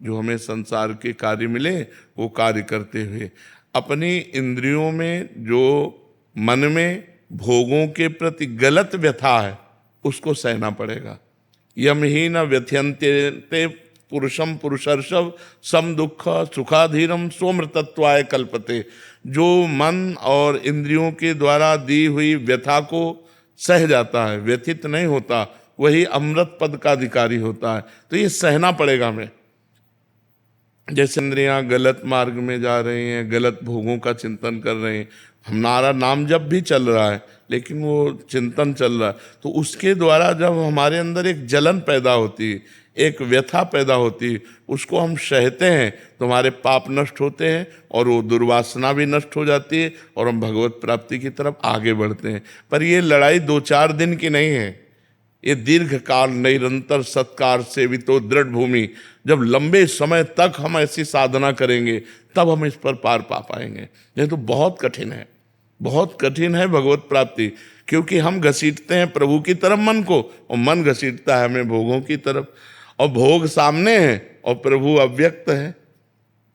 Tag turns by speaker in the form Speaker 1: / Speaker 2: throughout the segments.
Speaker 1: जो हमें संसार के कार्य मिले वो कार्य करते हुए अपनी इंद्रियों में जो मन में भोगों के प्रति गलत व्यथा है उसको सहना पड़ेगा। यम ही न व्यथयन्ते पुरुषम पुरुषर्षभ सम दुख सुखाधीरम सोमृतत्वाय कल्पते। जो मन और इंद्रियों के द्वारा दी हुई व्यथा को सह जाता है, व्यथित नहीं होता, वही अमृत पद का अधिकारी होता है। तो ये सहना पड़ेगा हमें। जैसे इंद्रियां गलत मार्ग में जा रही हैं, गलत भोगों का चिंतन कर रहे हैं, हमारा नाम जब भी चल रहा है लेकिन वो चिंतन चल रहा है, तो उसके द्वारा जब हमारे अंदर एक जलन पैदा होती है, एक व्यथा पैदा होती है, उसको हम सहते हैं तो हमारे पाप नष्ट होते हैं और वो दुर्वासना भी नष्ट हो जाती है और हम भगवत प्राप्ति की तरफ आगे बढ़ते हैं। पर ये लड़ाई 2-4 दिन की नहीं है, ये दीर्घ काल निरंतर सत्कार सेवितो दृढ़ भूमि। जब लंबे समय तक हम ऐसी साधना करेंगे तब हम इस पर पार पा पाएंगे, नहीं तो बहुत कठिन है, बहुत कठिन है भगवत प्राप्ति। क्योंकि हम घसीटते हैं प्रभु की तरफ मन को और मन घसीटता है हमें भोगों की तरफ, और भोग सामने हैं और प्रभु अव्यक्त है,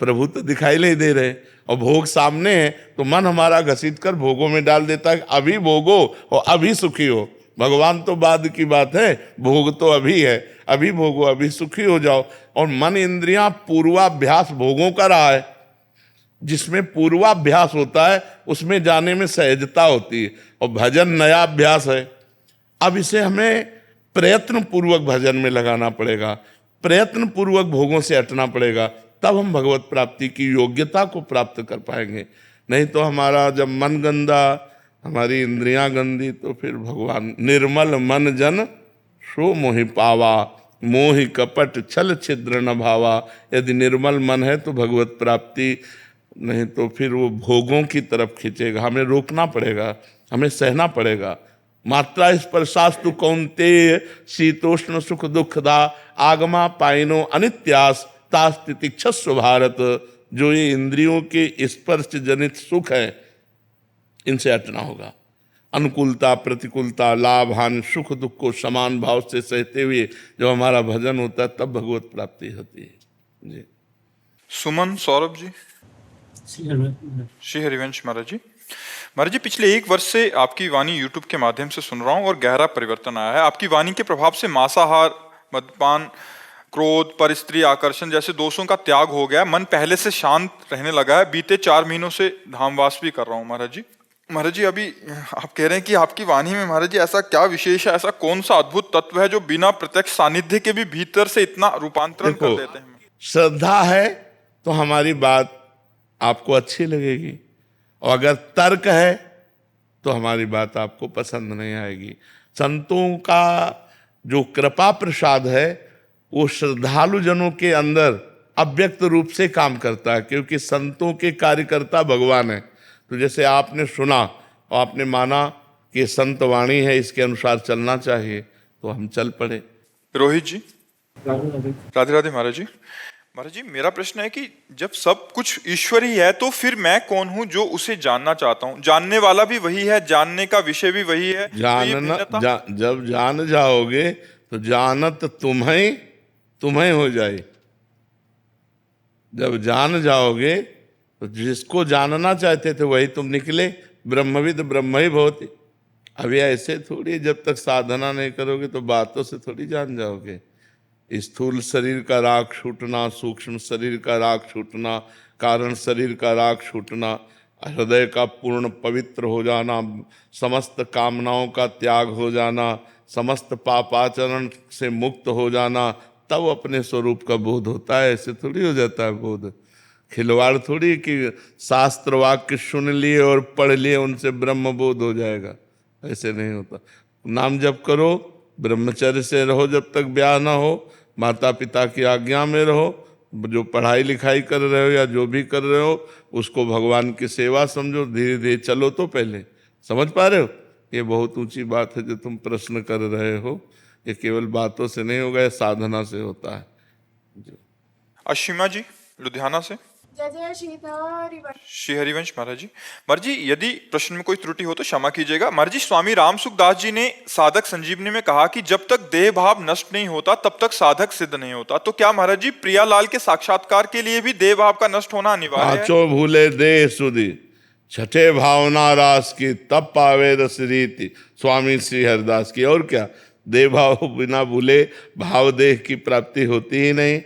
Speaker 1: प्रभु तो दिखाई नहीं दे रहे और भोग सामने हैं, तो मन हमारा घसीट कर भोगों में डाल देता है। अभी भोगो और अभी सुखी हो, भगवान तो बाद की बात है, भोग तो अभी है, अभी भोगो अभी सुखी हो जाओ। और मन इंद्रियां पूर्वाभ्यास भोगों का रहा है, जिसमें पूर्वाभ्यास होता है उसमें जाने में सहजता होती है, और भजन नया अभ्यास है। अब इसे हमें प्रयत्न पूर्वक भजन में लगाना पड़ेगा, प्रयत्न पूर्वक भोगों से हटना पड़ेगा, तब हम भगवत प्राप्ति की योग्यता को प्राप्त कर पाएंगे। नहीं तो हमारा जब मन गंदा, हमारी इंद्रियां गंदी, तो फिर भगवान निर्मल मन जन सो मोहि पावा, मोहि कपट छल छिद्र न भावा। यदि निर्मल मन है तो भगवत प्राप्ति, नहीं तो फिर वो भोगों की तरफ खींचेगा। हमें रोकना पड़ेगा, हमें सहना पड़ेगा। मात्रा स्पर्शास्तु कौन्तेय शीतोष्ण सुख दुखदा, आगमा पाइनो अनित्यास तास्तितिक्षस्व भारत। जो ये इंद्रियों के स्पर्श जनित सुख है, इनसे हटना होगा। अनुकूलता प्रतिकूलता लाभ हानि सुख दुख को समान भाव से सहते हुए जब हमारा भजन होता है तब भगवत प्राप्ति होती है। जी
Speaker 2: सुमन सौरभ जी। श्री हरिवंश महाराज जी। महाराज जी, पिछले 1 वर्ष से आपकी वाणी यूट्यूब के माध्यम से सुन रहा हूँ और गहरा परिवर्तन आया है। आपकी वाणी के प्रभाव से मांसाहार, मद्यपान, क्रोध, परस्त्री आकर्षण जैसे दोषों का त्याग हो गया। मन पहले से शांत रहने लगा है। बीते 4 महीनों से धामवास भी कर रहा हूँ महाराज जी। महाराज जी, अभी आप कह रहे हैं कि आपकी वाणी में महाराज जी ऐसा क्या विशेष है, ऐसा कौन सा अद्भुत तत्व है जो बिना प्रत्यक्ष सानिध्य के भी भीतर से इतना रूपांतरण कर देते हैं?
Speaker 1: श्रद्धा है तो हमारी बात आपको अच्छी लगेगी, और अगर तर्क है तो हमारी बात आपको पसंद नहीं आएगी। संतों का जो कृपा प्रसाद है वो श्रद्धालु जनों के अंदर अव्यक्त रूप से काम करता है, क्योंकि संतों के कार्यकर्ता भगवान है। तो जैसे आपने सुना और आपने माना कि संत वाणी है, इसके अनुसार चलना चाहिए, तो हम चल पड़े।
Speaker 2: रोहित जी। राधे राधे महाराज जी। महाराज जी, मेरा प्रश्न है कि जब सब कुछ ईश्वर ही है तो फिर मैं कौन हूँ जो उसे जानना चाहता हूँ? जानने वाला भी वही है, जानने का विषय भी वही है।
Speaker 1: जानना जब जान जाओगे तो जानत तुम्हें हो जाए। जब जान जाओगे तो जिसको जानना चाहते थे वही तुम निकले। ब्रह्मविद ब्रह्म ही भवति। अभी ऐसे थोड़ी, जब तक साधना नहीं करोगे तो बातों से थोड़ी जान जाओगे। स्थूल शरीर का राग छूटना, सूक्ष्म शरीर का राग छूटना, कारण शरीर का राग छूटना, हृदय का पूर्ण पवित्र हो जाना, समस्त कामनाओं का त्याग हो जाना, समस्त पापाचरण से मुक्त हो जाना, तब अपने स्वरूप का बोध होता है। ऐसे थोड़ी हो जाता है बोध। खिलवाड़ थोड़ी कि शास्त्र वाक्य सुन लिए और पढ़ लिए उनसे ब्रह्म बोध हो जाएगा, ऐसे नहीं होता। नाम जप करो, ब्रह्मचर्य से रहो जब तक ब्याह ना हो, माता पिता की आज्ञा में रहो, जो पढ़ाई लिखाई कर रहे हो या जो भी कर रहे हो उसको भगवान की सेवा समझो, धीरे धीरे चलो। तो पहले समझ पा रहे हो? ये बहुत ऊंची बात है जो तुम प्रश्न कर रहे हो। ये केवल बातों से नहीं होगा, ये साधना से होता है।
Speaker 2: अशिमा जी लुधियाना से।
Speaker 3: जय जय श्री हरिवंश।
Speaker 2: श्री हरिवंश महाराज जी। महाराज जी, यदि प्रश्न में कोई त्रुटि हो तो क्षमा कीजिएगा। महाराज जी, स्वामी रामसुखदास जी ने साधक संजीवनी में कहा कि जब तक देह भाव नष्ट नहीं होता तब तक साधक सिद्ध नहीं होता। तो क्या महाराज जी प्रियालाल के साक्षात्कार के लिए भी देह भाव का नष्ट होना अनिवार्य है?
Speaker 1: पांचों भूले देह सुधी, छठे भावना रास की, तब पावे रस रीति। स्वामी श्री हरिदास की। और क्या, देह भाव बिना भूले भाव देह की प्राप्ति होती ही नहीं।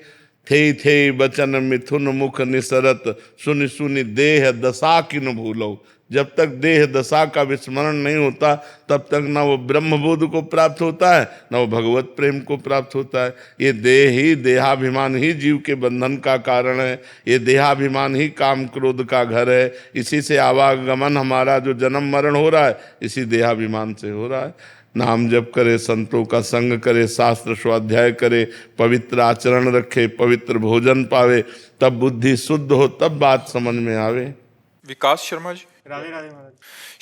Speaker 1: थे बचन मिथुन मुख निसरत, सुनि सुनि देह दशा की न भूलो। जब तक देह दशा का विस्मरण नहीं होता तब तक ना वो ब्रह्मबोध को प्राप्त होता है, ना वो भगवत प्रेम को प्राप्त होता है। ये देह ही, देहाभिमान ही जीव के बंधन का कारण है। ये देहाभिमान ही काम क्रोध का घर है। इसी से आवागमन, हमारा जो जन्म मरण हो रहा है, इसी देहाभिमान से हो रहा है। नाम जप करे, संतों का संग करे, शास्त्र स्वाध्याय करे, पवित्र आचरण रखे, पवित्र भोजन पावे, तब बुद्धि शुद्ध हो, तब बात समझ में आवे।
Speaker 2: विकास शर्मा जी।
Speaker 4: राधे राधे महाराज।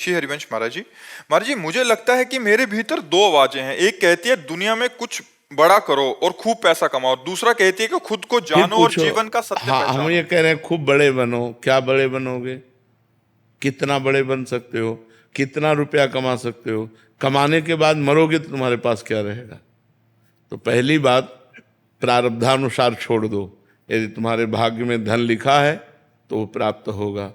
Speaker 2: श्री हरिवंश महाराज जी। महाराज जी, मुझे लगता है कि मेरे भीतर दो आवाजें हैं। एक कहती है दुनिया में कुछ बड़ा करो और खूब पैसा कमाओ, दूसरा कहती है कि खुद को
Speaker 1: फिर
Speaker 2: जानो और
Speaker 1: पूछो।
Speaker 2: जीवन का सत्य
Speaker 1: हाँ, हम
Speaker 2: पहचानो।
Speaker 1: ये कह रहे हैं खूब बड़े बनो। क्या बड़े बनोगे? कितना बड़े बन सकते हो? कितना रुपया कमा सकते हो? कमाने के बाद मरोगे तो तुम्हारे पास क्या रहेगा? तो पहली बात, प्रारब्धानुसार छोड़ दो। यदि तुम्हारे भाग्य में धन लिखा है तो वो प्राप्त होगा।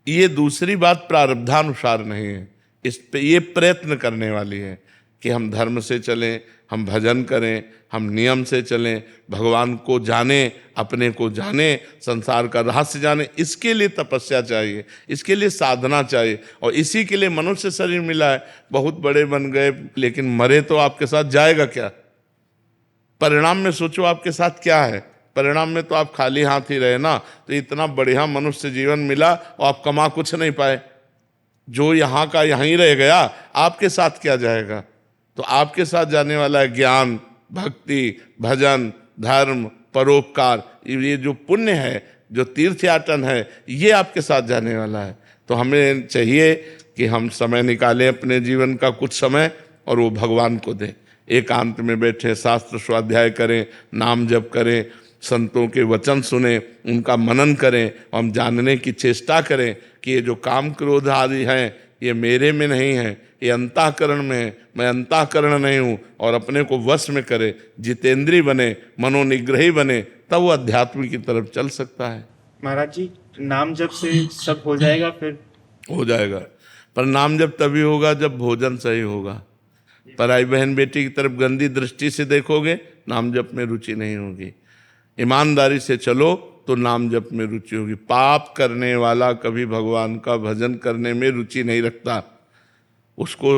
Speaker 1: ये दूसरी बात प्रारब्धानुसार नहीं है, इस पे ये प्रयत्न करने वाली है कि हम धर्म से चलें, हम भजन करें, हम नियम से चलें, भगवान को जाने, अपने को जाने, संसार का रहस्य जाने। इसके लिए तपस्या चाहिए, इसके लिए साधना चाहिए, और इसी के लिए मनुष्य शरीर मिला है। बहुत बड़े बन गए लेकिन मरे तो आपके साथ जाएगा क्या? परिणाम में सोचो आपके साथ क्या है। परिणाम में तो आप खाली हाथ ही रहे ना। तो इतना बढ़िया मनुष्य जीवन मिला और आप कमा कुछ नहीं पाए। जो यहाँ का यहाँ ही रह गया, आपके साथ क्या जाएगा? तो आपके साथ जाने वाला है ज्ञान, भक्ति, भजन, धर्म, परोपकार। ये जो पुण्य है, जो तीर्थयाटन है, ये आपके साथ जाने वाला है। तो हमें चाहिए कि हम समय निकालें अपने जीवन का कुछ समय और वो भगवान को दें। एकांत में बैठे शास्त्र स्वाध्याय करें, नाम जप करें, संतों के वचन सुने, उनका मनन करें, हम जानने की चेष्टा करें कि ये जो काम क्रोध आदि हैं ये मेरे में नहीं है, ये अंतःकरण में है। मैं अंतःकरण नहीं हूँ। और अपने को वश में करे, जितेंद्रीय बने, मनोनिग्रही बने, तब वो अध्यात्म की तरफ चल सकता है।
Speaker 4: महाराज जी, नाम जप से सब हो जाएगा? फिर
Speaker 1: हो जाएगा, पर नाम जब तभी होगा जब भोजन सही होगा। पराई बहन बेटी की तरफ गंदी दृष्टि से देखोगे, नाम जप में रुचि नहीं होगी। ईमानदारी से चलो तो नाम जप में रुचि होगी। पाप करने वाला कभी भगवान का भजन करने में रुचि नहीं रखता, उसको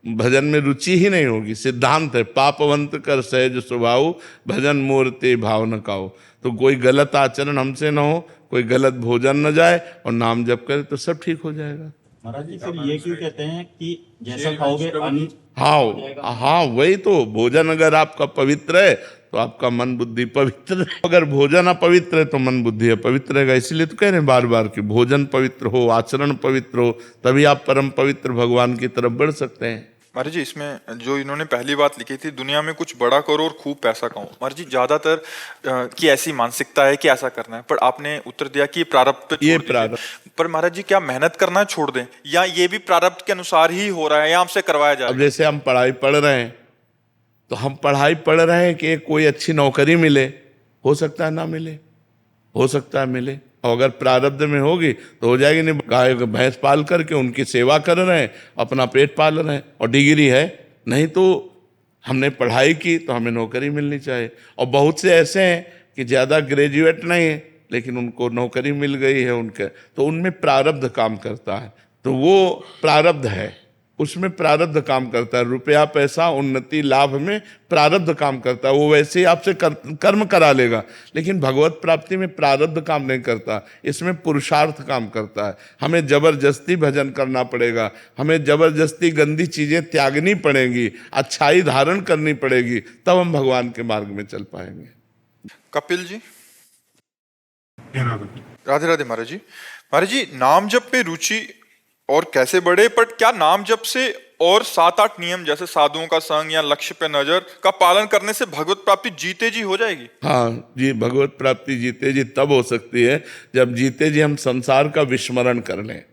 Speaker 1: भजन में रुचि ही नहीं होगी। सिद्धांत है, पापवंत कर सहज स्वभाव, भजन मूर्ति भाव न काओ। तो कोई गलत आचरण हमसे न हो, कोई गलत भोजन न जाए और नाम जप करे तो सब ठीक हो जाएगा।
Speaker 5: महाराज जी, फिर ये क्यों कहते हैं कि जैसा खाओगे अन्न?
Speaker 1: हाँ, वही तो। भोजन अगर आपका पवित्र है तो आपका मन बुद्धि पवित्र है। अगर भोजन अपवित्र है तो मन बुद्धि अपवित्र रहेगा। इसलिए तो कह रहे हैं बार बार कि भोजन पवित्र हो, आचरण पवित्र हो, तभी आप परम पवित्र भगवान की तरफ बढ़ सकते हैं।
Speaker 2: महाराज जी, इसमें जो इन्होंने पहली बात लिखी थी, दुनिया में कुछ बड़ा करो और खूब पैसा कमाओ। महाराज जी, ज्यादातर की ऐसी मानसिकता है कि ऐसा करना है, पर आपने उत्तर दिया कि प्रारब्ध पे छोड़
Speaker 1: ये
Speaker 2: दीजिए।
Speaker 1: प्रारब्ध।
Speaker 2: पर महाराज जी, क्या मेहनत करना छोड़ दें, या ये भी प्रारब्ध के अनुसार ही हो रहा है, या हमसे करवाया जा
Speaker 1: अब
Speaker 2: रहा है?
Speaker 1: जैसे हम पढ़ाई पढ़ रहे हैं तो हम पढ़ाई पढ़ रहे हैं कि कोई अच्छी नौकरी मिले, हो सकता है ना मिले, हो सकता है मिले। और अगर प्रारब्ध में होगी तो हो जाएगी। नहीं, गाय भैंस पाल करके उनकी सेवा कर रहे हैं, अपना पेट पाल रहे हैं, और डिग्री है। नहीं तो हमने पढ़ाई की तो हमें नौकरी मिलनी चाहिए। और बहुत से ऐसे हैं कि ज़्यादा ग्रेजुएट नहीं है लेकिन उनको नौकरी मिल गई है उनके, तो उनमें प्रारब्ध काम करता है। तो वो प्रारब्ध है, उसमें प्रारब्ध काम करता है। रुपया पैसा उन्नति लाभ में प्रारब्ध काम करता है। वो वैसे ही आपसे कर्म करा लेगा, लेकिन भगवत प्राप्ति में प्रारब्ध काम नहीं करता, इसमें पुरुषार्थ काम करता है। हमें जबरदस्ती भजन करना पड़ेगा, हमें जबरदस्ती गंदी चीजें त्यागनी पड़ेंगी, अच्छाई धारण करनी पड़ेगी, तब हम भगवान के मार्ग में चल पाएंगे।
Speaker 2: कपिल जी। राधे राधे महाराज जी। महाराज जी, नाम जप में रुचि और कैसे बढ़े, बट क्या नाम जप से और 7-8 नियम जैसे साधुओं का संग या लक्ष्य पे नजर का पालन करने से भगवत प्राप्ति जीते जी हो जाएगी?
Speaker 1: हाँ जी, भगवत प्राप्ति जीते जी तब हो सकती है जब जीते जी हम संसार का विस्मरण कर लें।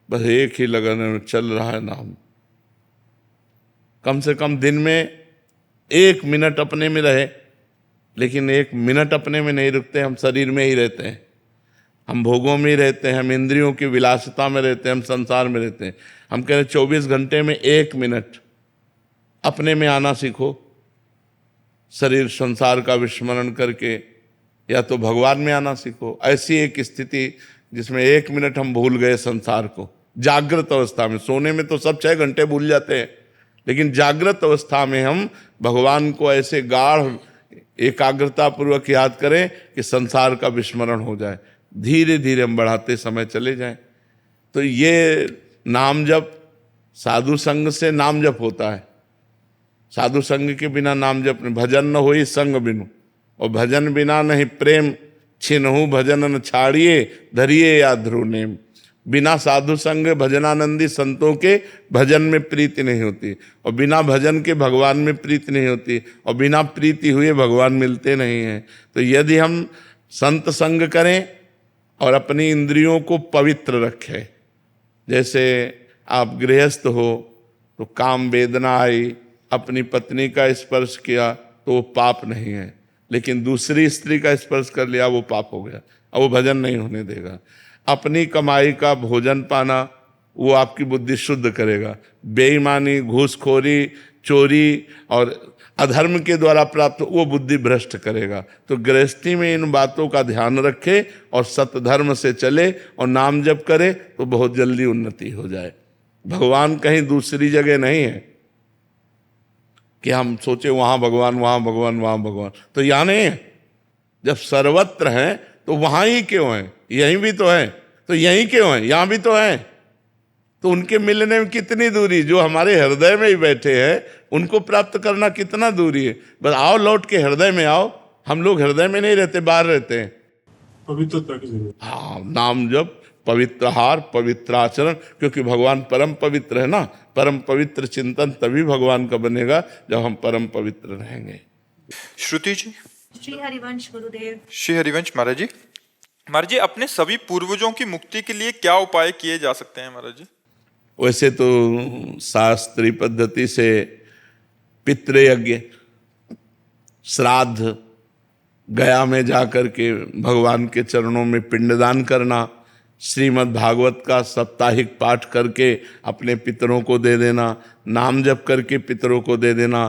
Speaker 1: बस एक ही लगन में चल रहा है नाम। कम से कम दिन में 1 मिनट अपने में रहे, लेकिन 1 मिनट अपने में नहीं रुकते, हम शरीर में ही रहते हैं, हम भोगों में ही रहते हैं, हम इंद्रियों की विलासिता में रहते हैं, हम संसार में रहते हैं। हम कह रहे 24 घंटे में 1 मिनट अपने में आना सीखो, शरीर संसार का विस्मरण करके, या तो भगवान में आना सीखो। ऐसी एक स्थिति जिसमें 1 मिनट हम भूल गए संसार को, जागृत अवस्था में। सोने में तो सब 6 घंटे भूल जाते हैं, लेकिन जागृत अवस्था में हम भगवान को ऐसे गाढ़ एकाग्रता पूर्वक याद करें कि संसार का विस्मरण हो जाए। धीरे धीरे हम बढ़ाते समय चले जाएं। तो ये नाम जप साधु संग से नाम जप होता है। साधु संग के बिना नाम जप नहीं। भजन न होई संग बिनु, और भजन बिना नहीं प्रेम छिनहु, भजन न छाड़िए धरिए या ध्रुव नेम। बिना साधु संग भजनानंदी संतों के भजन में प्रीति नहीं होती, और बिना भजन के भगवान में प्रीति नहीं होती, और बिना प्रीति हुए भगवान मिलते नहीं हैं। तो यदि हम संत संग करें और अपनी इंद्रियों को पवित्र रखें, जैसे आप गृहस्थ हो तो काम वेदना आई, अपनी पत्नी का स्पर्श किया तो वो पाप नहीं है, लेकिन दूसरी स्त्री का स्पर्श कर लिया वो पाप हो गया, अब वो भजन नहीं होने देगा। अपनी कमाई का भोजन पाना वो आपकी बुद्धि शुद्ध करेगा। बेईमानी, घूसखोरी, चोरी और अधर्म के द्वारा प्राप्त वो बुद्धि भ्रष्ट करेगा। तो गृहस्थी में इन बातों का ध्यान रखे और सतधर्म से चले और नाम जप करे तो बहुत जल्दी उन्नति हो जाए। भगवान कहीं दूसरी जगह नहीं है कि हम सोचे वहाँ भगवान, वहाँ भगवान, वहाँ भगवान, तो यहाँ नहीं है। जब सर्वत्र हैं तो वहाँ ही क्यों हैं? यहीं भी तो है, तो यहीं क्यों हैं? यहाँ भी तो है। तो उनके मिलने में कितनी दूरी, जो हमारे हृदय में ही बैठे हैं उनको प्राप्त करना कितना दूरी है। बस आओ, लौट के हृदय में आओ। हम लोग हृदय में नहीं रहते, बाहर रहते हैं।
Speaker 5: पवित्रता की जरूरत।
Speaker 1: हाँ, नाम जप, पवित्र आहार, पवित्र आचरण, क्योंकि भगवान परम पवित्र है ना। परम पवित्र चिंतन तभी भगवान का बनेगा जब हम परम पवित्र रहेंगे।
Speaker 2: श्रुति जी।
Speaker 3: श्री हरिवंश गुरुदेव।
Speaker 2: श्री हरिवंश महाराज जी। महाराज जी, अपने सभी पूर्वजों की मुक्ति के लिए क्या उपाय किए जा सकते हैं महाराज जी?
Speaker 1: वैसे तो शास्त्रीय पद्धति से पितृयज्ञ, श्राद्ध, गया में जाकर के भगवान के चरणों में पिंडदान करना, श्रीमद् भागवत का साप्ताहिक पाठ करके अपने पितरों को दे देना, नाम जप करके पितरों को दे देना,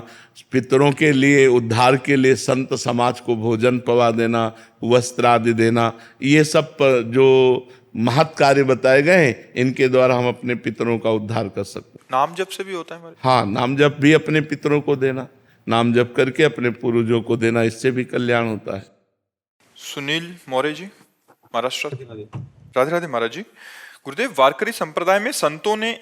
Speaker 1: पितरों के लिए उद्धार के लिए संत समाज को भोजन पवा देना, वस्त्र आदि देना, ये सब जो महत् कार्य बताए गए हैं इनके द्वारा हम अपने पितरों का उद्धार कर सकते हैं।
Speaker 2: नाम जप से भी होता है महाराज?
Speaker 1: हाँ, नाम जप भी अपने पितरों को देना, नाम जप करके अपने पूर्वजों को देना, इससे भी कल्याण होता है।
Speaker 2: सुनील मौर्य जी, महाराष्ट्र। राधे राधे महाराज जी। गुरुदेव, वारकरी संप्रदाय में संतों ने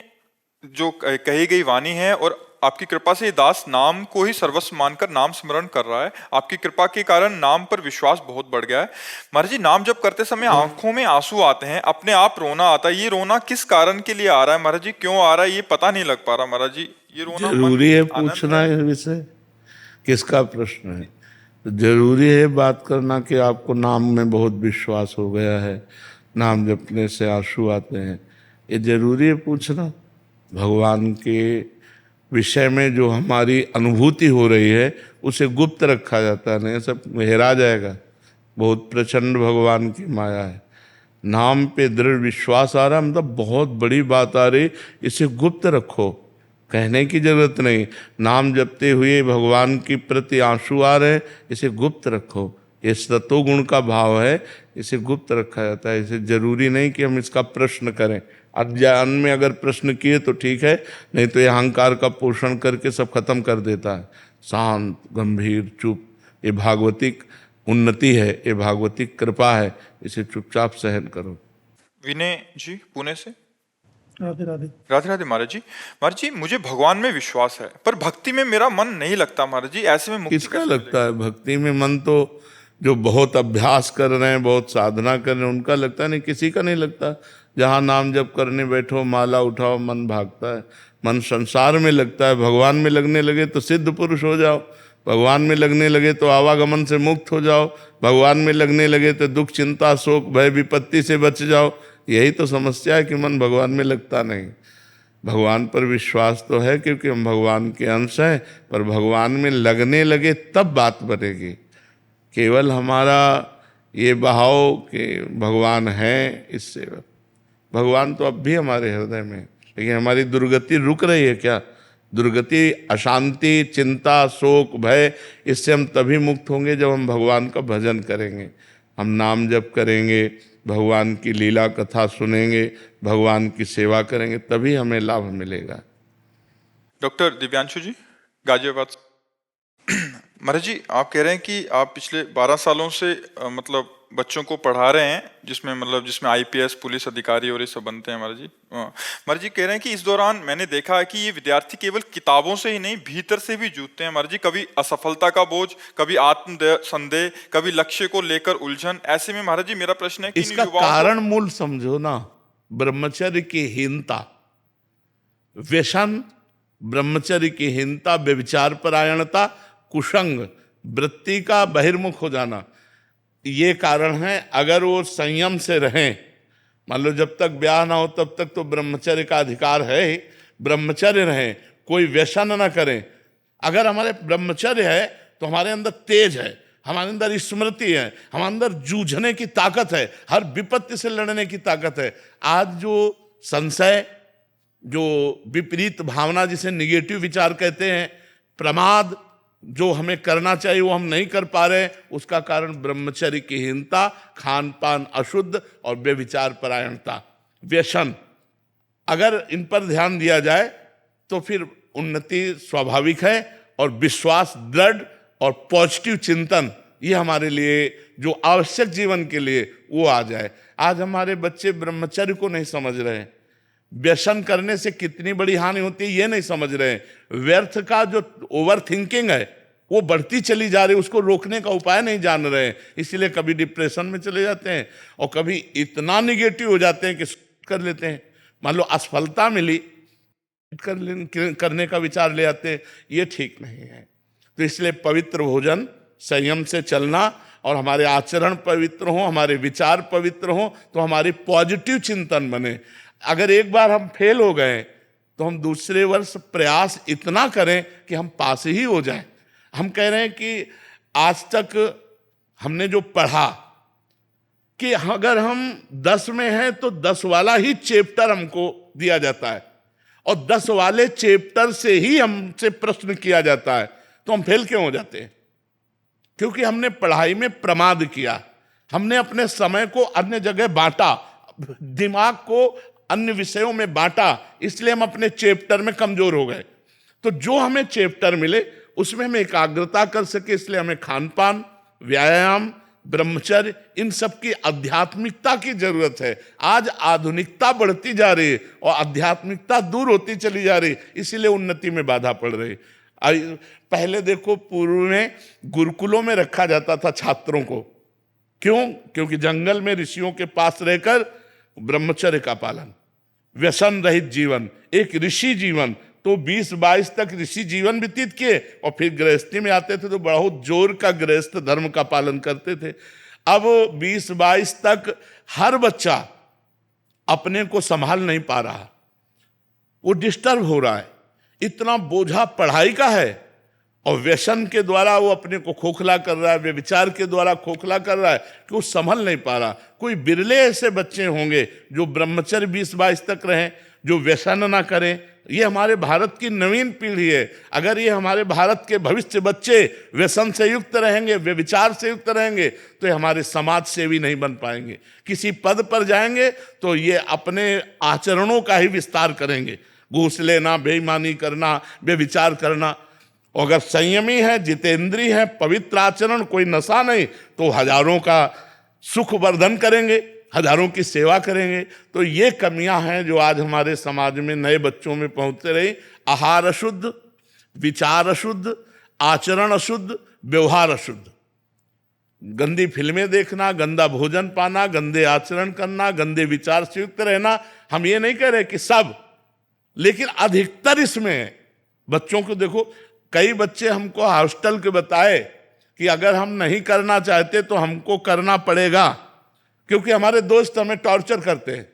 Speaker 2: जो कही गई वाणी है और आपकी कृपा से ये दास नाम को ही सर्वस्व मानकर नाम स्मरण कर रहा है। आपकी कृपा के कारण नाम पर विश्वास बहुत बढ़ गया है। महाराज जी, नाम जप करते समय आंखों में आंसू आते हैं, अपने आप रोना आता है। ये रोना किस कारण के लिए आ रहा है महाराज जी? क्यों आ रहा है ये पता नहीं लग पा रहा महाराज जी। ये रोना
Speaker 1: जरूरी है पूछना है विषय, किसका प्रश्न है? तो जरूरी है बात करना कि आपको नाम में बहुत विश्वास हो गया है, नाम जपने से आंसू आते हैं। ये जरूरी है पूछना। भगवान के विषय में जो हमारी अनुभूति हो रही है उसे गुप्त रखा जाता है, नहीं सब हेरा जाएगा। बहुत प्रचंड भगवान की माया है। नाम पे दृढ़ विश्वास आ रहा, मतलब बहुत बड़ी बात आ रही, इसे गुप्त रखो, कहने की जरूरत नहीं। नाम जपते हुए भगवान के प्रति आंसू आ रहे हैं, इसे गुप्त रखो। ये सतोगुण का भाव है, इसे गुप्त रखा जाता है। इसे जरूरी नहीं कि हम इसका प्रश्न करें। अज्ञान में अगर प्रश्न किए तो ठीक है, नहीं तो ये अहंकार का पोषण करके सब खत्म कर देता है। शांत, गंभीर, चुप, ये भागवतिक उन्नति है, ये भागवतिक कृपा है, इसे चुपचाप सहन करो।
Speaker 2: विनय जी, पुणे से।
Speaker 6: राधे राधे।
Speaker 2: राधे राधे महाराज जी। महाराज जी, मुझे भगवान में विश्वास है पर भक्ति में मेरा मन नहीं लगता महाराज जी, ऐसे में मुक्ति
Speaker 1: किसका
Speaker 2: कैसे
Speaker 1: लगता है? भक्ति में मन तो जो बहुत अभ्यास कर रहे हैं, बहुत साधना कर रहे हैं, उनका लगता नहीं, किसी का नहीं लगता। जहाँ नाम जप करने बैठो, माला उठाओ, मन भागता है, मन संसार में लगता है। भगवान में लगने लगे तो सिद्ध पुरुष हो जाओ, भगवान में लगने लगे तो आवागमन से मुक्त हो जाओ, भगवान में लगने लगे तो दुख, चिंता, शोक, भय, विपत्ति से बच जाओ। यही तो समस्या है कि मन भगवान में लगता नहीं। भगवान पर विश्वास तो है क्योंकि हम भगवान के अंश हैं, पर भगवान में लगने लगे तब बात बनेगी। केवल हमारा ये बहाव कि भगवान है, इससे भगवान तो अब भी हमारे हृदय में, लेकिन हमारी दुर्गति रुक रही है क्या? दुर्गति, अशांति, चिंता, शोक, भय, इससे हम तभी मुक्त होंगे जब हम भगवान का भजन करेंगे, हम नाम जप करेंगे, भगवान की लीला कथा सुनेंगे, भगवान की सेवा करेंगे, तभी हमें लाभ मिलेगा।
Speaker 2: डॉक्टर दिव्यांशु जी, गाजियाबाद से। महाराज जी, आप कह रहे हैं कि आप पिछले 12 सालों से मतलब बच्चों को पढ़ा रहे हैं, जिसमें आईपीएस, पुलिस अधिकारी और ये सब बनते हैं। महाराज जी कह रहे हैं कि इस दौरान मैंने देखा है कि ये विद्यार्थी केवल किताबों से ही नहीं, भीतर से भी जूझते हैं। महाराज जी, कभी असफलता का बोझ, कभी आत्म संदेह, कभी लक्ष्य को लेकर उलझन। ऐसे में महाराज जी मेरा प्रश्न है कि
Speaker 1: इसका कारण मूल समझो ना, ब्रह्मचर्य की हीनता, व्यसन, ब्रह्मचर्य की हीनता, व्यभिचार परायणता, कुसंग, वृत्ति का बहिर्मुख हो जाना, ये कारण है। अगर वो संयम से रहें, मान लो जब तक ब्याह ना हो तब तक तो ब्रह्मचर्य का अधिकार है ही, ब्रह्मचर्य रहें, कोई व्यसन ना करें। अगर हमारे ब्रह्मचर्य है तो हमारे अंदर तेज है, हमारे अंदर स्मृति है, हमारे अंदर जूझने की ताकत है, हर विपत्ति से लड़ने की ताकत है। आज जो संशय, जो विपरीत भावना, जिसे निगेटिव विचार कहते हैं, प्रमाद, जो हमें करना चाहिए वो हम नहीं कर पा रहे, उसका कारण ब्रह्मचर्य की हीनता, खान पान अशुद्ध और व्यभिचार परायणता, व्यसन। अगर इन पर ध्यान दिया जाए तो फिर उन्नति स्वाभाविक है, और विश्वास दृढ़ और पॉजिटिव चिंतन, ये हमारे लिए जो आवश्यक जीवन के लिए वो आ जाए। आज हमारे बच्चे ब्रह्मचर्य को नहीं समझ रहे हैं, व्यसन करने से कितनी बड़ी हानि होती है ये नहीं समझ रहे हैं। व्यर्थ का जो ओवर थिंकिंग है वो बढ़ती चली जा रही है, उसको रोकने का उपाय नहीं जान रहे हैं, इसलिए कभी डिप्रेशन में चले जाते हैं और कभी इतना निगेटिव हो जाते हैं कि कर लेते हैं। मान लो असफलता मिली, करने का विचार ले आते हैं, ये ठीक नहीं है। तो इसलिए पवित्र भोजन, संयम से चलना, और हमारे आचरण पवित्र हो, हमारे विचार पवित्र हो, तो हमारी पॉजिटिव चिंतन बने। अगर एक बार हम फेल हो गए तो हम दूसरे वर्ष प्रयास इतना करें कि हम पास ही हो जाएं। हम कह रहे हैं कि आज तक हमने जो पढ़ा कि अगर हम 10 में हैं तो 10 वाला ही चैप्टर हमको दिया जाता है, और 10 वाले चैप्टर से ही हमसे प्रश्न किया जाता है, तो हम फेल क्यों हो जाते हैं? क्योंकि हमने पढ़ाई में प्रमाद किया, हमने अपने समय को अन्य जगह बांटा, दिमाग को अन्य विषयों में बांटा, इसलिए हम अपने चैप्टर में कमजोर हो गए। तो जो हमें चैप्टर मिले उसमें हम एकाग्रता कर सके, इसलिए हमें खान पान, व्यायाम, ब्रह्मचर्य, इन सब की आध्यात्मिकता की जरूरत है। आज आधुनिकता बढ़ती जा रही है और आध्यात्मिकता दूर होती चली जा रही, इसीलिए उन्नति में बाधा पड़ रही। पहले देखो, पूर्व में गुरुकुलों में रखा जाता था छात्रों को, क्यों? क्योंकि जंगल में ऋषियों के पास रहकर ब्रह्मचर्य का पालन, व्यसन रहित जीवन, एक ऋषि जीवन। तो 20-22 तक ऋषि जीवन व्यतीत किए और फिर गृहस्थी में आते थे तो बहुत जोर का गृहस्थ धर्म का पालन करते थे। अब 20-22 तक हर बच्चा अपने को संभाल नहीं पा रहा, वो डिस्टर्ब हो रहा है, इतना बोझा पढ़ाई का है, और व्यसन के द्वारा वो अपने को खोखला कर रहा है, व्यभिचार के द्वारा खोखला कर रहा है कि वो संभल नहीं पा रहा। कोई बिरले ऐसे बच्चे होंगे जो ब्रह्मचर्य 20-22 तक रहें, जो व्यसन ना करें। ये हमारे भारत की नवीन पीढ़ी है। अगर ये हमारे भारत के भविष्य बच्चे व्यसन से युक्त रहेंगे, व्यभिचार से युक्त रहेंगे, तो ये हमारे समाज सेवी नहीं बन पाएंगे। किसी पद पर जाएंगे तो ये अपने आचरणों का ही विस्तार करेंगे, घूस लेना, बेईमानी करना, व्यभिचार करना। अगर संयमी है, जितेंद्री है, पवित्र आचरण, कोई नशा नहीं, तो हजारों का सुख वर्धन करेंगे, हजारों की सेवा करेंगे। तो ये कमियां हैं जो आज हमारे समाज में नए बच्चों में पहुंचते रही। आहार अशुद्ध, विचार अशुद्ध, आचरण अशुद्ध, व्यवहार अशुद्ध। गंदी फिल्में देखना, गंदा भोजन पाना, गंदे आचरण करना, गंदे विचार से युक्त रहना। हम ये नहीं कह रहे कि सब, लेकिन अधिकतर इसमें है। बच्चों को देखो, कई बच्चे हमको हॉस्टल के बताए कि अगर हम नहीं करना चाहते तो हमको करना पड़ेगा, क्योंकि हमारे दोस्त हमें टॉर्चर करते हैं।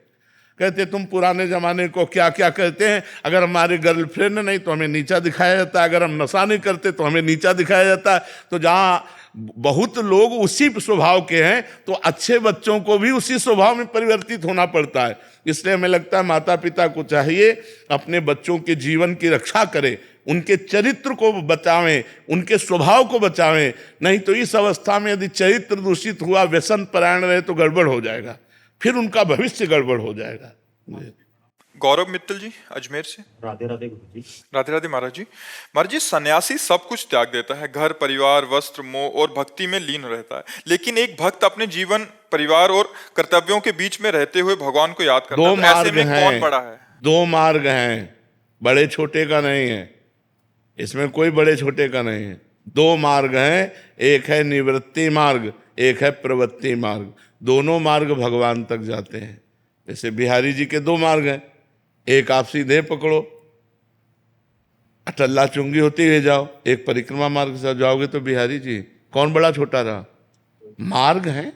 Speaker 1: कहते तुम पुराने जमाने को क्या क्या कहते हैं, अगर हमारे गर्लफ्रेंड नहीं तो हमें नीचा दिखाया जाता है, अगर हम नशा नहीं करते तो हमें नीचा दिखाया जाता है। तो जहाँ बहुत लोग उसी स्वभाव के हैं तो अच्छे बच्चों को भी उसी स्वभाव में परिवर्तित होना पड़ता है। इसलिए हमें लगता है माता पिता को चाहिए अपने बच्चों के जीवन की रक्षा करें, उनके चरित्र को बचावें, उनके स्वभाव को बचावें। नहीं तो इस अवस्था में यदि चरित्र दूषित हुआ, व्यसन परायण रहे तो गड़बड़ हो जाएगा, फिर उनका भविष्य गड़बड़ हो जाएगा।
Speaker 2: गौरव मित्तल जी अजमेर से।
Speaker 5: राधे राधे गुरु जी।
Speaker 2: राधे राधे महाराज जी। महाराज जी, सन्यासी सब कुछ त्याग देता है, घर परिवार वस्त्र मोह और भक्ति में लीन रहता है, लेकिन एक भक्त अपने जीवन परिवार और कर्तव्यों के बीच में रहते हुए भगवान को याद करता है।
Speaker 1: दो
Speaker 2: तो ऐसे
Speaker 1: मार्ग
Speaker 2: में
Speaker 1: हैं,
Speaker 2: कौन बड़ा है?
Speaker 1: दो मार्ग हैं, बड़े छोटे का नहीं है, इसमें कोई बड़े छोटे का नहीं है। दो मार्ग हैं, एक है निवृत्ति मार्ग, एक है प्रवृत्ति मार्ग। दोनों मार्ग भगवान तक जाते हैं। जैसे बिहारी जी के दो मार्ग हैं, एक आप सीधे पकड़ो अटल्ला चुंगी होती हुए जाओ, एक परिक्रमा मार्ग से जाओगे तो बिहारी जी कौन बड़ा छोटा रहा? मार्ग हैं,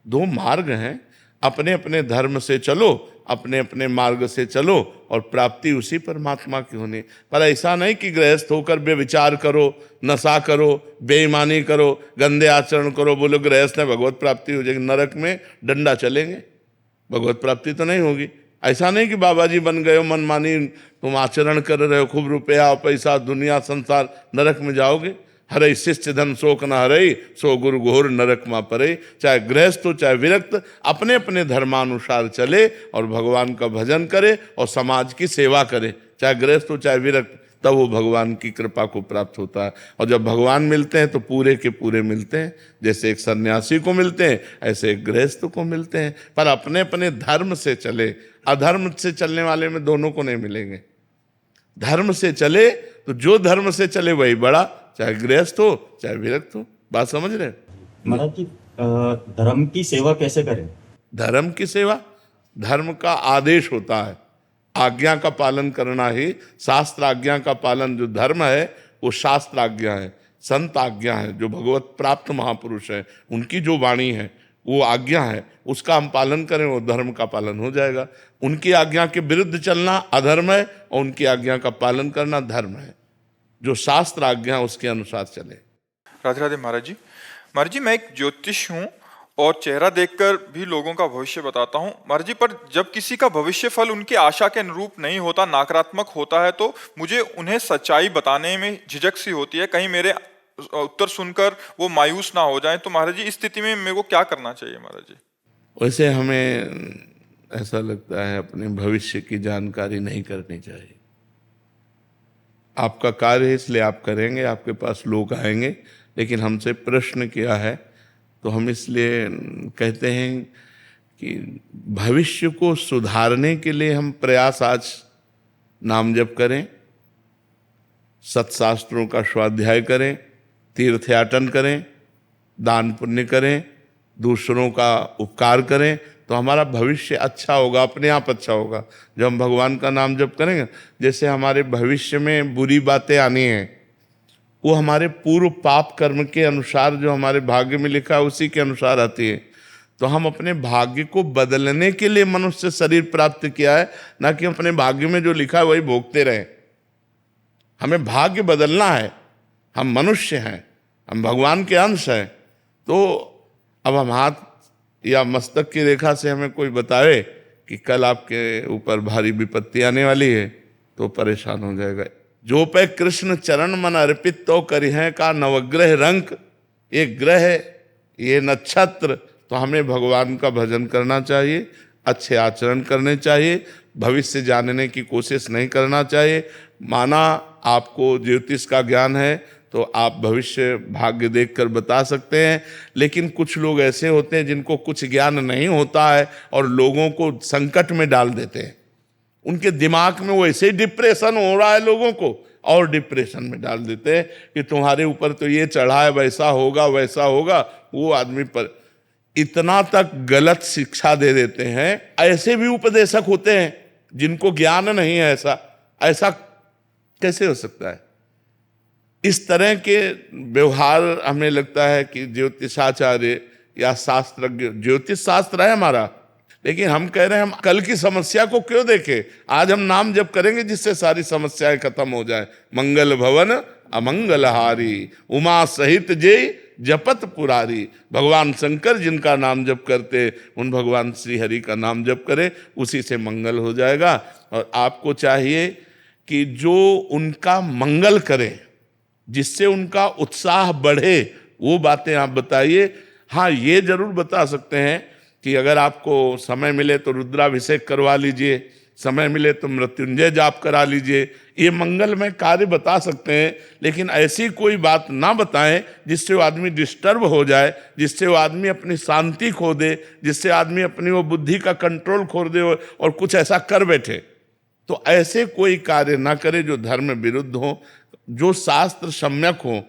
Speaker 1: दो मार्ग हैं। अपने अपने धर्म से चलो, अपने अपने मार्ग से चलो और प्राप्ति उसी परमात्मा की होनी। पर ऐसा नहीं कि गृहस्थ होकर बेविचार करो, नशा करो, बेईमानी करो, गंदे आचरण करो, बोलो गृहस्थ में भगवत प्राप्ति हो जाएगी। नरक में डंडा चलेंगे, भगवत प्राप्ति तो नहीं होगी। ऐसा नहीं कि बाबा जी बन गए हो, मनमानी तुम आचरण कर रहे हो, खूब रुपया पैसा दुनिया संसार, नरक में जाओगे। हरे शिष्य धन शोक न हरे, सो गुरु घोर नरक मा परे। चाहे गृहस्थ हो चाहे विरक्त, अपने अपने धर्मानुसार चले और भगवान का भजन करे और समाज की सेवा करे। चाहे गृहस्थ हो चाहे विरक्त, तब वो भगवान की कृपा को प्राप्त होता है। और जब भगवान मिलते हैं तो पूरे के पूरे मिलते हैं। जैसे एक सन्यासी को मिलते हैं ऐसे एक गृहस्थ को मिलते हैं। पर अपने अपने धर्म से चले, अधर्म से चलने वाले में दोनों को नहीं मिलेंगे। धर्म से चले तो जो धर्म से चले वही बड़ा, चाहे गृहस्थ हो चाहे विरक्त हो। बात समझ रहे?
Speaker 5: महाराज जी, धर्म की सेवा कैसे करें?
Speaker 1: धर्म की सेवा, धर्म का आदेश होता है, आज्ञा का पालन करना ही शास्त्र आज्ञा का पालन। जो धर्म है वो शास्त्र आज्ञा है, संत आज्ञा है, जो भगवत प्राप्त महापुरुष है उनकी जो वाणी है वो आज्ञा है, उसका हम पालन करें वो धर्म का पालन हो जाएगा। उनकी आज्ञा के विरुद्ध चलना अधर्म है और उनकी आज्ञा का पालन करना धर्म है। जो शास्त्र आज्ञा उसके अनुसार चले।
Speaker 2: राधे राधे महाराज जी। महाराज जी, मैं एक ज्योतिष हूँ और चेहरा देखकर भी लोगों का भविष्य बताता हूँ महाराज जी, पर जब किसी का भविष्य फल उनकी आशा के अनुरूप नहीं होता, नकारात्मक होता है, तो मुझे उन्हें सच्चाई बताने में झिझक सी होती है, कहीं मेरे उत्तर सुनकर वो मायूस ना हो जाएं। तो महाराज जी, इस स्थिति में मेरे को क्या करना चाहिए महाराज जी?
Speaker 1: वैसे हमें ऐसा लगता है अपने भविष्य की जानकारी नहीं करनी चाहिए। आपका कार्य है इसलिए आप करेंगे, आपके पास लोग आएंगे, लेकिन हमसे प्रश्न किया है तो हम इसलिए कहते हैं कि भविष्य को सुधारने के लिए हम प्रयास आज नाम जप करें, सत्शास्त्रों का स्वाध्याय करें, तीर्थयाटन करें, दान पुण्य करें, दूसरों का उपकार करें, तो हमारा भविष्य अच्छा होगा, अपने आप अच्छा होगा। जब हम भगवान का नाम जप करेंगे, जैसे हमारे भविष्य में बुरी बातें आनी हैं वो हमारे पूर्व पाप कर्म के अनुसार, जो हमारे भाग्य में लिखा है उसी के अनुसार आती है। तो हम अपने भाग्य को बदलने के लिए मनुष्य शरीर प्राप्त किया है, ना कि अपने भाग्य में जो लिखा है वही भोगते रहें। हमें भाग्य बदलना है, हम मनुष्य हैं, हम भगवान के अंश हैं। तो अब हम हाथ या मस्तक की रेखा से हमें कोई बतावे कि कल आपके ऊपर भारी विपत्ति आने वाली है तो परेशान हो जाएगा। जो पे कृष्ण चरण मन अर्पित तो करिहें का नवग्रह रंक, ये ग्रह ये नक्षत्र, तो हमें भगवान का भजन करना चाहिए, अच्छे आचरण करने चाहिए, भविष्य जानने की कोशिश नहीं करना चाहिए। माना आपको ज्योतिष का ज्ञान है तो आप भविष्य भाग्य देखकर बता सकते हैं, लेकिन कुछ लोग ऐसे होते हैं जिनको कुछ ज्ञान नहीं होता है और लोगों को संकट में डाल देते हैं। उनके दिमाग में वो ऐसे डिप्रेशन हो रहा है लोगों को, और डिप्रेशन में डाल देते हैं कि तुम्हारे ऊपर तो ये चढ़ा है, वैसा होगा वैसा होगा। वो आदमी पर इतना तक गलत शिक्षा दे देते हैं। ऐसे भी उपदेशक होते हैं जिनको ज्ञान नहीं है। ऐसा कैसे हो सकता है? इस तरह के व्यवहार हमें लगता है कि ज्योतिषाचार्य या शास्त्रज्ञ, ज्योतिष शास्त्र है हमारा, लेकिन हम कह रहे हैं हम कल की समस्या को क्यों देखें? आज हम नाम जप करेंगे जिससे सारी समस्याएं खत्म हो जाए। मंगल भवन अमंगलहारी, उमा सहित जय जपत पुरारी। भगवान शंकर जिनका नाम जप करते, उन भगवान श्री हरि का नाम जप करें, उसी से मंगल हो जाएगा। और आपको चाहिए कि जो उनका मंगल करे, जिससे उनका उत्साह बढ़े, वो बातें आप बताइए। हाँ, ये जरूर बता सकते हैं कि अगर आपको समय मिले तो रुद्राभिषेक करवा लीजिए, समय मिले तो मृत्युंजय जाप करा लीजिए। ये मंगलमय कार्य बता सकते हैं, लेकिन ऐसी कोई बात ना बताएं जिससे वो आदमी डिस्टर्ब हो जाए, जिससे वो आदमी अपनी शांति खो दे, जिससे आदमी अपनी वो बुद्धि का कंट्रोल खो दे और कुछ ऐसा कर बैठे। तो ऐसे कोई कार्य ना करे जो धर्म विरुद्ध हो, जो शास्त्र सम्यक हो,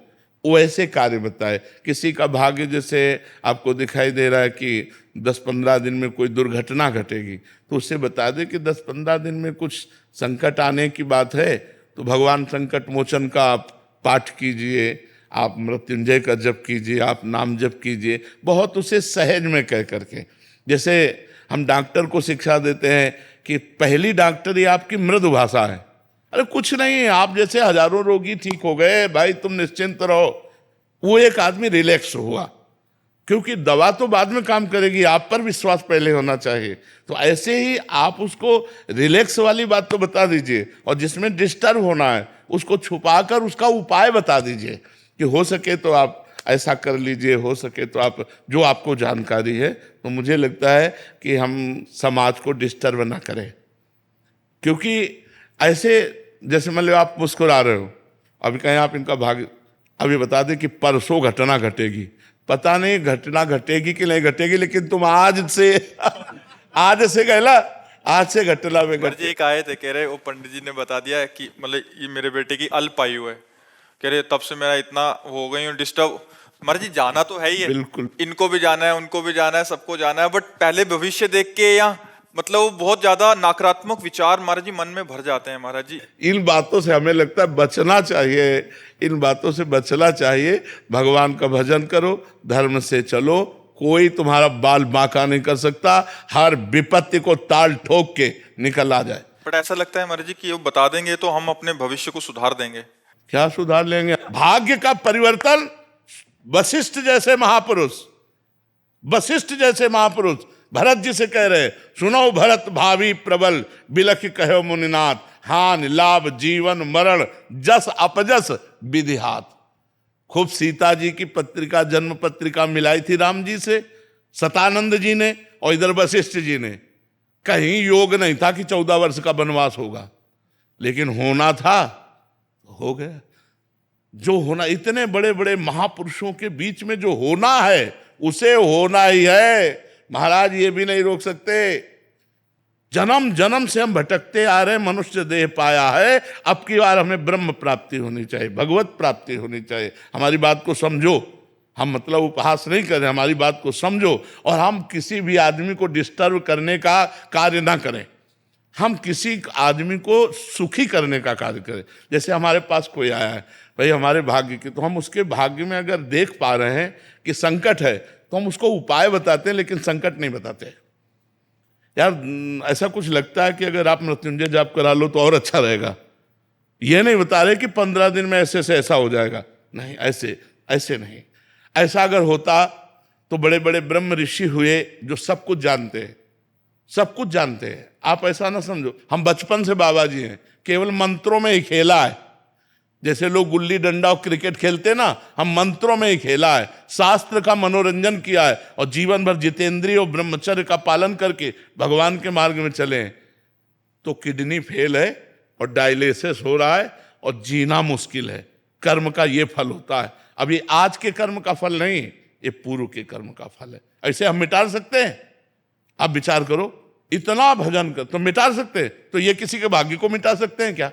Speaker 1: वो ऐसे कार्य बताए। किसी का भाग्य जैसे आपको दिखाई दे रहा है कि 10-15 दिन में कोई दुर्घटना घटेगी, तो उससे बता दे कि 10-15 दिन में कुछ संकट आने की बात है, तो भगवान संकट मोचन का आप पाठ कीजिए, आप मृत्युंजय का जप कीजिए, आप नाम जप कीजिए, बहुत उसे सहज में कह करके। जैसे हम डॉक्टर को शिक्षा देते हैं कि पहली डॉक्टरी आपकी मृदु भाषा है। अरे कुछ नहीं, आप जैसे हजारों रोगी ठीक हो गए भाई, तुम निश्चिंत रहो। वो एक आदमी रिलैक्स हुआ, क्योंकि दवा तो बाद में काम करेगी, आप पर विश्वास पहले होना चाहिए। तो ऐसे ही आप उसको रिलैक्स वाली बात तो बता दीजिए, और जिसमें डिस्टर्ब होना है उसको छुपाकर उसका उपाय बता दीजिए कि हो सके तो आप ऐसा कर लीजिए, हो सके तो आप, जो आपको जानकारी है। तो मुझे लगता है कि हम समाज को डिस्टर्ब ना करें, क्योंकि ऐसे जैसे मान लो आप मुस्कुरा रहे हो, अभी कहें आप इनका भाग्य, अभी बता दें कि परसों घटना घटेगी, पता नहीं घटना घटेगी कि नहीं घटेगी, लेकिन तुम आज से कहला, आज से घटना में
Speaker 2: जी एक आए थे, कह रहे वो पंडित जी ने बता दिया है कि मतलब ये मेरे बेटे की अल्प आयु है, कह रहे तब से मेरा इतना हो गई हूँ डिस्टर्ब। मर्द जी जाना तो है ही है,
Speaker 1: बिल्कुल,
Speaker 2: इनको भी जाना है, उनको भी जाना है, सबको जाना है, बट पहले भविष्य देख के या मतलब वो बहुत ज्यादा नकारात्मक विचार महाराज जी मन में भर जाते हैं। महाराज जी
Speaker 1: इन बातों से हमें लगता है बचना चाहिए, इन बातों से बचना चाहिए। भगवान का भजन करो, धर्म से चलो, कोई तुम्हारा बाल बांका नहीं कर सकता, हर विपत्ति को ताल ठोक के निकल आ जाए।
Speaker 2: बट ऐसा लगता है महाराज जी कि वो बता देंगे तो हम अपने भविष्य को सुधार देंगे।
Speaker 1: क्या सुधार लेंगे? भाग्य का परिवर्तन वशिष्ठ जैसे महापुरुष, वशिष्ठ जैसे महापुरुष भरत जी से कह रहे, सुनो भरत भावी प्रबल, बिलख कहो मुनिनाथ, हान लाभ जीवन मरण, जस अपजस विधि हाथ। खूब सीता जी की पत्रिका, जन्म पत्रिका मिलाई थी राम जी से सतानंद जी ने, और इधर वशिष्ठ जी ने। कहीं योग नहीं था कि 14 वर्ष का वनवास होगा, लेकिन होना था, हो गया। जो होना, इतने बड़े बड़े महापुरुषों के बीच में जो होना है उसे होना ही है महाराज, ये भी नहीं रोक सकते। जन्म जन्म से हम भटकते आ रहे हैं, मनुष्य देह पाया है, अब की बार हमें ब्रह्म प्राप्ति होनी चाहिए, भगवत प्राप्ति होनी चाहिए। हमारी बात को समझो, हम मतलब उपहास नहीं कर रहे, हमारी बात को समझो, और हम किसी भी आदमी को डिस्टर्ब करने का कार्य ना करें, हम किसी आदमी को सुखी करने का कार्य करें। जैसे हमारे पास कोई आया है भाई हमारे भाग्य की, तो हम उसके भाग्य में अगर देख पा रहे हैं कि संकट है, तो हम उसको उपाय बताते हैं, लेकिन संकट नहीं बताते। यार ऐसा कुछ लगता है कि अगर आप मृत्युंजय जाप करा लो तो और अच्छा रहेगा, ये नहीं बता रहे कि 15 दिन में ऐसे से ऐसा हो जाएगा, नहीं, ऐसे नहीं। ऐसा अगर होता तो बड़े बड़े ब्रह्म ऋषि हुए जो सब कुछ जानते हैं, सब कुछ जानते हैं। आप ऐसा ना समझो हम बचपन से बाबा जी हैं, केवल मंत्रों में ही खेला है। जैसे लोग गुल्ली डंडा और क्रिकेट खेलते ना, हम मंत्रों में ही खेला है, शास्त्र का मनोरंजन किया है, और जीवन भर जितेंद्रिय और ब्रह्मचर्य का पालन करके भगवान के मार्ग में चले हैं। तो किडनी फेल है और डायलिसिस हो रहा है और जीना मुश्किल है, कर्म का ये फल होता है। अब ये आज के कर्म का फल नहीं, ये पूर्व के कर्म का फल है। ऐसे हम मिटा सकते हैं? आप विचार करो, इतना भजन कर तो मिटा सकते हैं, तो ये किसी के भाग्य को मिटा सकते हैं क्या?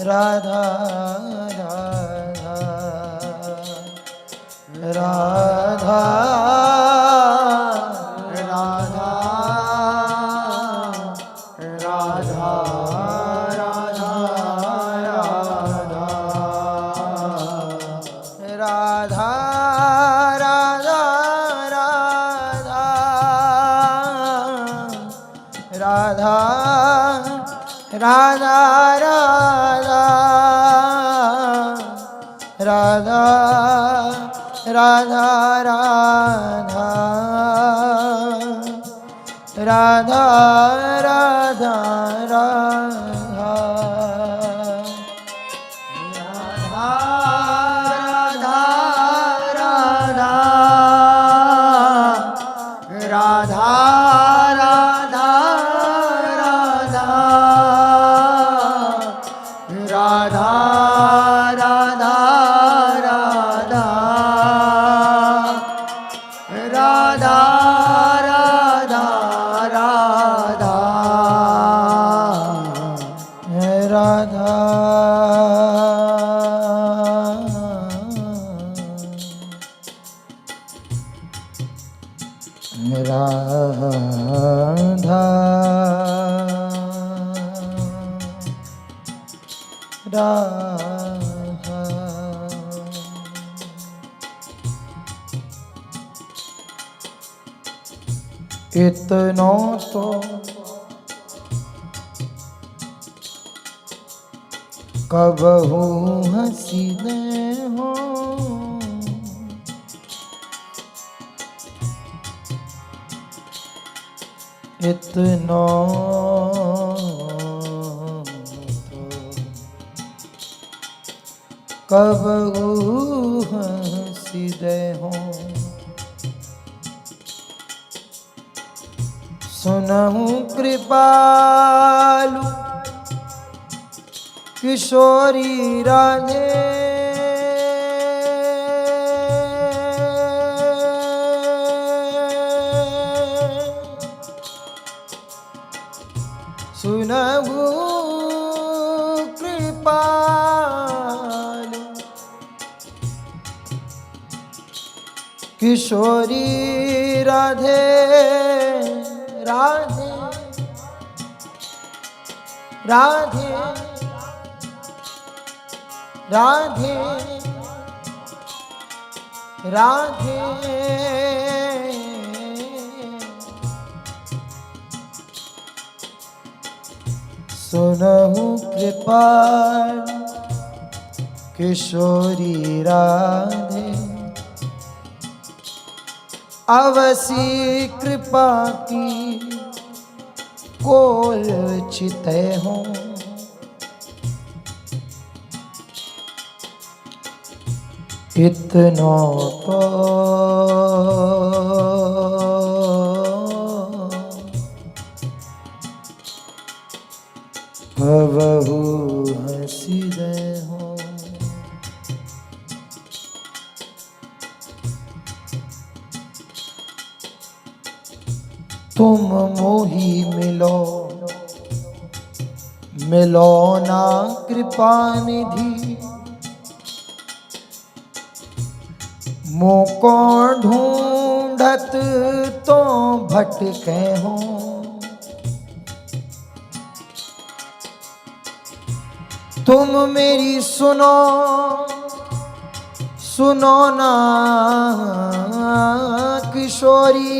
Speaker 6: राधा राधा राधा राधा राधा राधा राधा राधा राधा राधा राधा राधा राधा इतनो तो कबहू हसीने हो इतनो तो कबहू हसीने हो सुनहु कृपालु किशोरी राधे सुनहु कृपालु किशोरी राधे राधे राधे राधे राधे सुनहु कृपाल किशोरी राधे अवसी कृपा की कोल चिते हो इतनो तो कबहू हसीदे हो तुम मोही मिलो मिलो ना कृपा निधि मोको ढूंढत तो भटके हो तुम मेरी सुनो सुनो ना किशोरी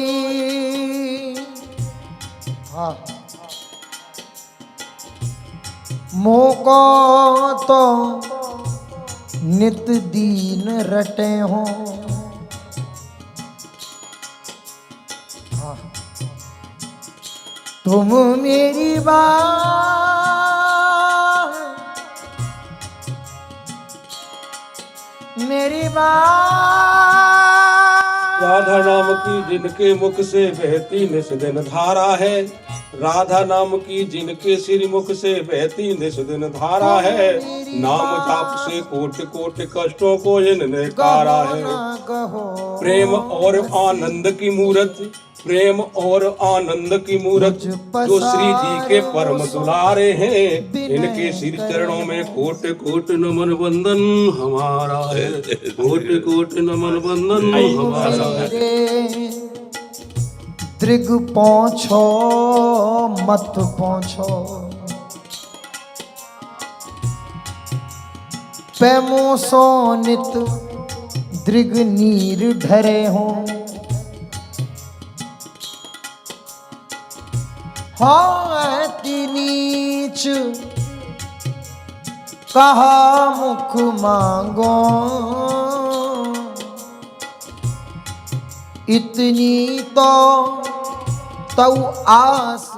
Speaker 6: हाँ मोको तो नित दीन रटे हो हाँ तुम मेरी बात मेरी बात
Speaker 7: राधा नाम की जिनके मुख से बहती निस्दिन धारा है राधा नाम की जिनके सिर मुख से बहती निस्दिन धारा है नाम जाप से कोट कोट कष्टों को इनने कारा है प्रेम और आनंद की मूरत प्रेम और आनंद की मूर्त जो श्री जी के परम दुलारे हैं, इनके श्री चरणों में कोट कोट नमन वंदन हमारा है, कोट कोट नमन वंदन हमारा है।
Speaker 6: दृग पहुँचो मत पहुँचो, पैमो सोनित दृग नीर ढरे हों, हाँ अति नीच कहा मुख मांगो, इतनी तो तऊ आस